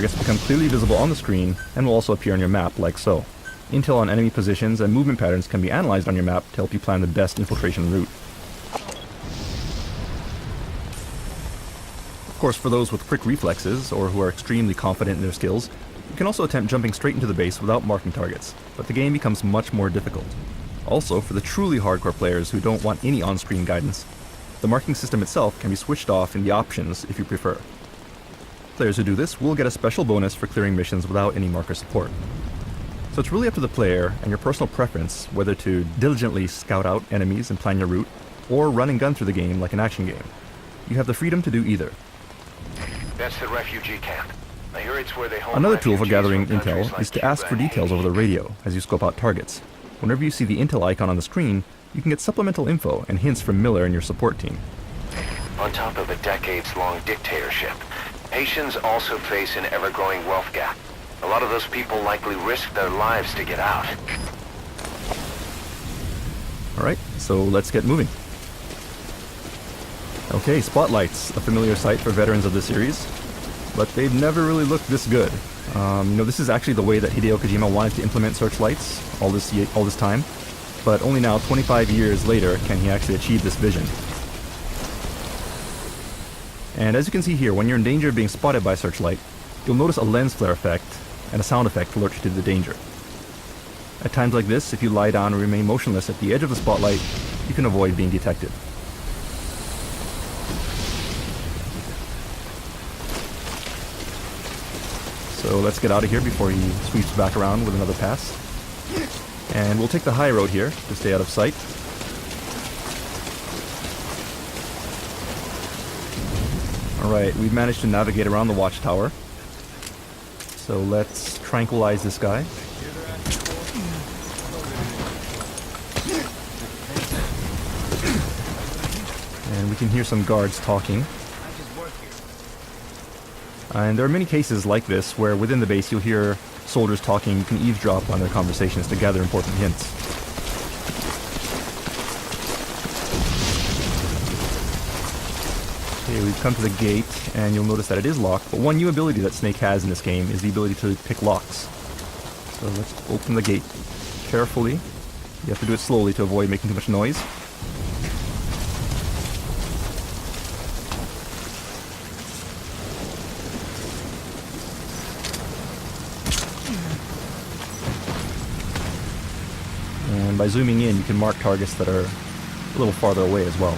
targets become clearly visible on the screen and will also appear on your map, like so. Intel on enemy positions and movement patterns can be analyzed on your map to help you plan the best infiltration route. Of course, for those with quick reflexes, or who are extremely confident in their skills, you can also attempt jumping straight into the base without marking targets, but the game becomes much more difficult. Also, for the truly hardcore players who don't want any on-screen guidance, the marking system itself can be switched off in the options if you prefer. Players who do this will get a special bonus for clearing missions without any marker support. So it's really up to the player and your personal preference whether to diligently scout out enemies and plan your route, or run and gun through the game like an action game. You have the freedom to do either. That's the refugee camp. I hear it's where they hold Another tool for refugees gathering from countries intel like is to Cuba ask for and details over Haiti. the radio as you scope out targets. Whenever you see the intel icon on the screen, you can get supplemental info and hints from Miller and your support team. On top of a decades-long dictatorship, Haitians also face an ever-growing wealth gap. A lot of those people likely risk their lives to get out. Alright, so let's get moving. Okay, spotlights, a familiar sight for veterans of the series, but they've never really looked this good. This is actually the way that Hideo Kojima wanted to implement searchlights all this time, but only now, 25 years later, can he actually achieve this vision. And as you can see here, when you're in danger of being spotted by a searchlight, you'll notice a lens flare effect and a sound effect alert you to the danger. At times like this, if you lie down and remain motionless at the edge of the spotlight, you can avoid being detected. So let's get out of here before he sweeps back around with another pass. And we'll take the high road here to stay out of sight. Alright, we've managed to navigate around the watchtower. So let's tranquilize this guy. And we can hear some guards talking. And there are many cases like this where within the base you'll hear soldiers talking. You can eavesdrop on their conversations to gather important hints. Okay, we've come to the gate, and you'll notice that it is locked, but one new ability that Snake has in this game is the ability to pick locks. So let's open the gate carefully. You have to do it slowly to avoid making too much noise. And by zooming in, you can mark targets that are a little farther away as well.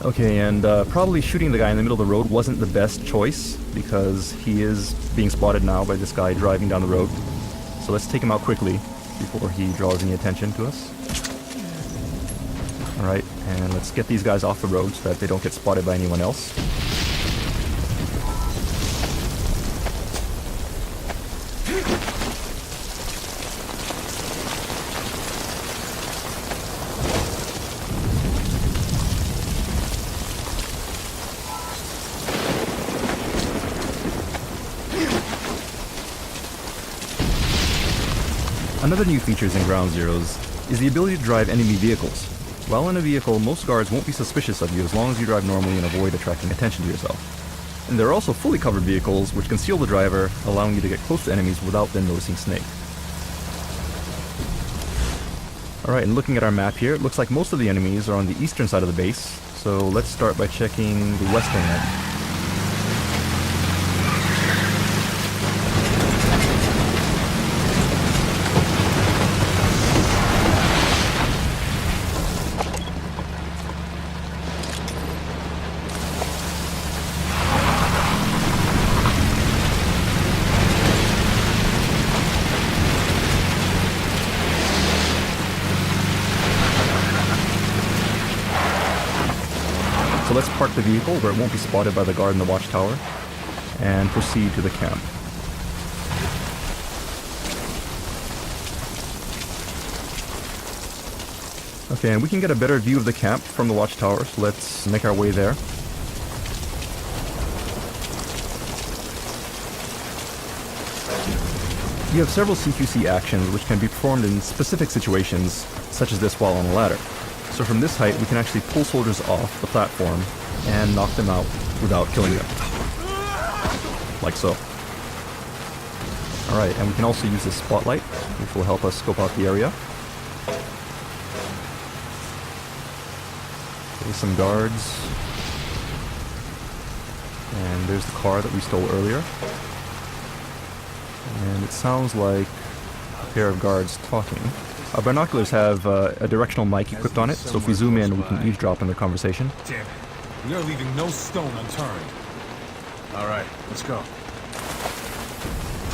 Okay, and probably shooting the guy in the middle of the road wasn't the best choice, because he is being spotted now by this guy driving down the road. So let's take him out quickly before he draws any attention to us. Alright, and let's get these guys off the road so that they don't get spotted by anyone else. Another new feature in Ground Zeroes is the ability to drive enemy vehicles. While in a vehicle, most guards won't be suspicious of you as long as you drive normally and avoid attracting attention to yourself. And there are also fully covered vehicles which conceal the driver, allowing you to get close to enemies without them noticing Snake. Alright, and looking at our map here, it looks like most of the enemies are on the eastern side of the base, so let's start by checking the western edge. So let's park the vehicle where it won't be spotted by the guard in the watchtower, and proceed to the camp. Okay, and we can get a better view of the camp from the watchtower, so let's make our way there. You have several CQC actions which can be performed in specific situations, such as this while on a ladder. So from this height, we can actually pull soldiers off the platform and knock them out without killing them. Like so. Alright, and we can also use this spotlight, which will help us scope out the area. There's some guards. And there's the car that we stole earlier. And it sounds like a pair of guards talking. Our binoculars have a directional mic equipped on it, so if we zoom in, we can eavesdrop on their conversation. Damn it. We are leaving no stone unturned. Alright, let's go.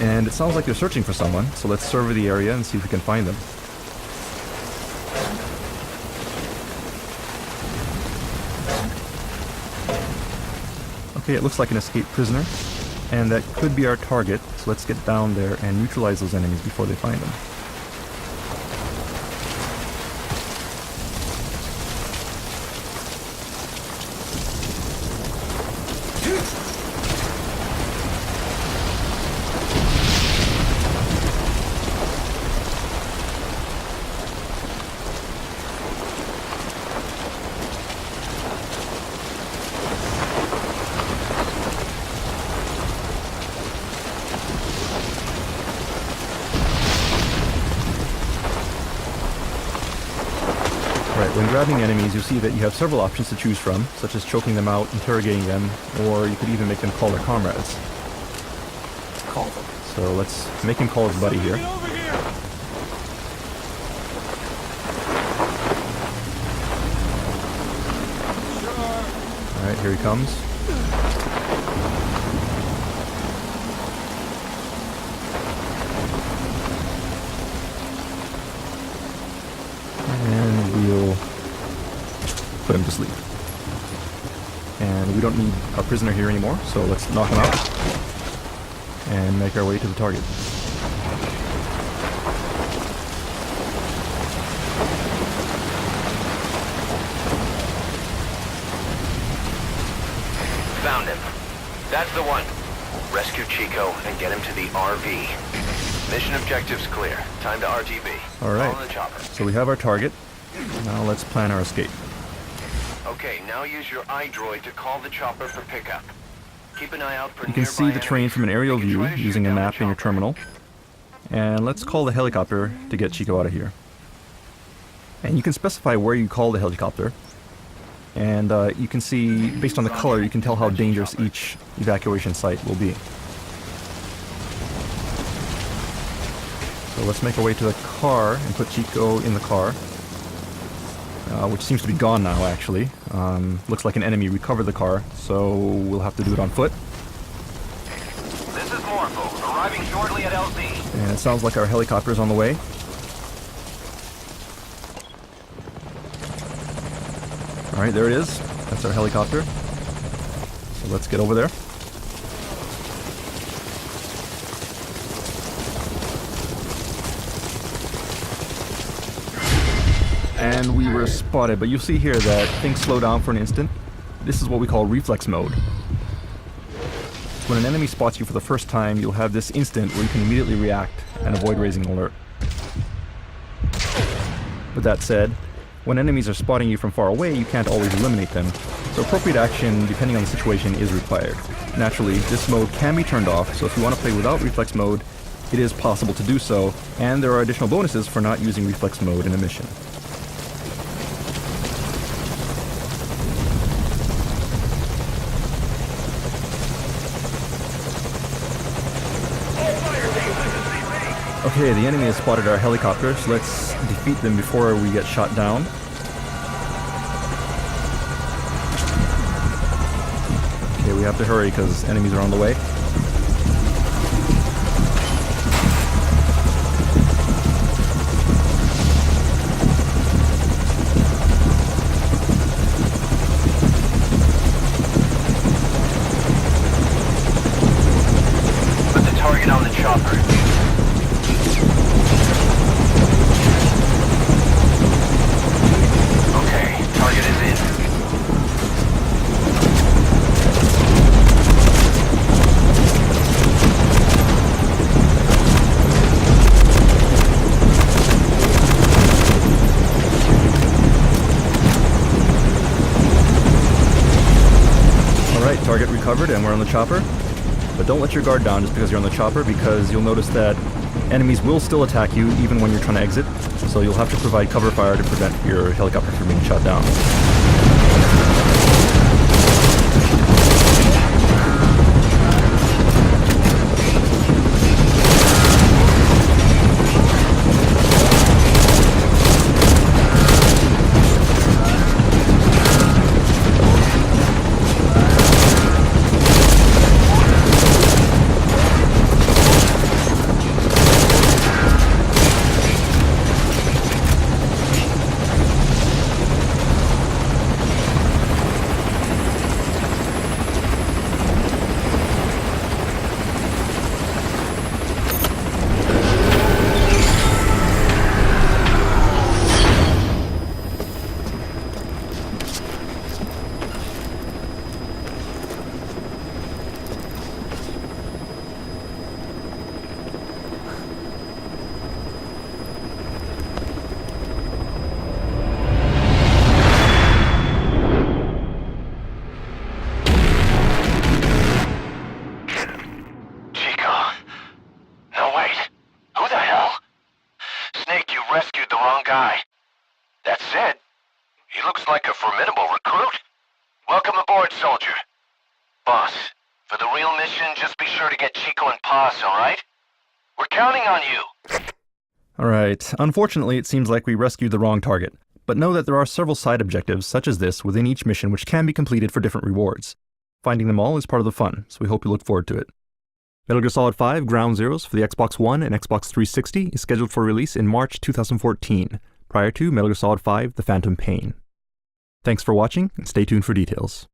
And it sounds like they're searching for someone, so let's survey the area and see if we can find them. Okay, it looks like an escaped prisoner, and that could be our target, so let's get down there and neutralize those enemies before they find them. Right, when grabbing enemies, you'll see that you have several options to choose from, such as choking them out, interrogating them, or you could even make them call their comrades. Call them. So let's make him call his buddy here. Get over here! Alright, here he comes. And we'll put him to sleep. And we don't need our prisoner here anymore, so let's knock him out and make our way to the target. Found him. That's the one. Rescue Chico and get him to the RV. Mission objectives clear. Time to RTB. Alright, Follow the chopper. so we have our target. Now let's plan our escape. Okay, now use your iDroid to call the chopper for pickup. Keep an eye out for You can see the train from an aerial view using a map in your terminal. And let's call the helicopter to get Chico out of here. And you can specify where you call the helicopter. And you can see, based on the color, you can tell how dangerous each evacuation site will be. So let's make our way to the car and put Chico in the car. Which seems to be gone now, actually. Looks like an enemy recovered the car, so we'll have to do it on foot. This is Morpho, arriving shortly at LZ. And it sounds like our helicopter's on the way. Alright, there it is. That's our helicopter. So let's get over there. And we were spotted, but you'll see here that things slow down for an instant. This is what we call reflex mode. When an enemy spots you for the first time, you'll have this instant where you can immediately react and avoid raising an alert. With that said, when enemies are spotting you from far away, you can't always eliminate them, so appropriate action, depending on the situation, is required. Naturally, this mode can be turned off, so if you want to play without reflex mode, it is possible to do so, and there are additional bonuses for not using reflex mode in a mission. Okay, the enemy has spotted our helicopter, so let's defeat them before we get shot down. Okay, we have to hurry because enemies are on the way. Put the target on the chopper. target recovered and we're on the chopper. But don't let your guard down just because you're on the chopper, because you'll notice that enemies will still attack you even when you're trying to exit, so you'll have to provide cover fire to prevent your helicopter from being shot down. Like a formidable recruit. Welcome aboard, soldier. Boss, for the real mission, just be sure to get Chico and Paz, alright? We're counting on you. Alright, unfortunately it seems like we rescued the wrong target, but know that there are several side objectives such as this within each mission which can be completed for different rewards. Finding them all is part of the fun, so we hope you look forward to it. Metal Gear Solid 5 Ground Zeroes for the Xbox One and Xbox 360 is scheduled for release in March 2014, prior to Metal Gear Solid 5 The Phantom Pain. Thanks for watching, and stay tuned for details.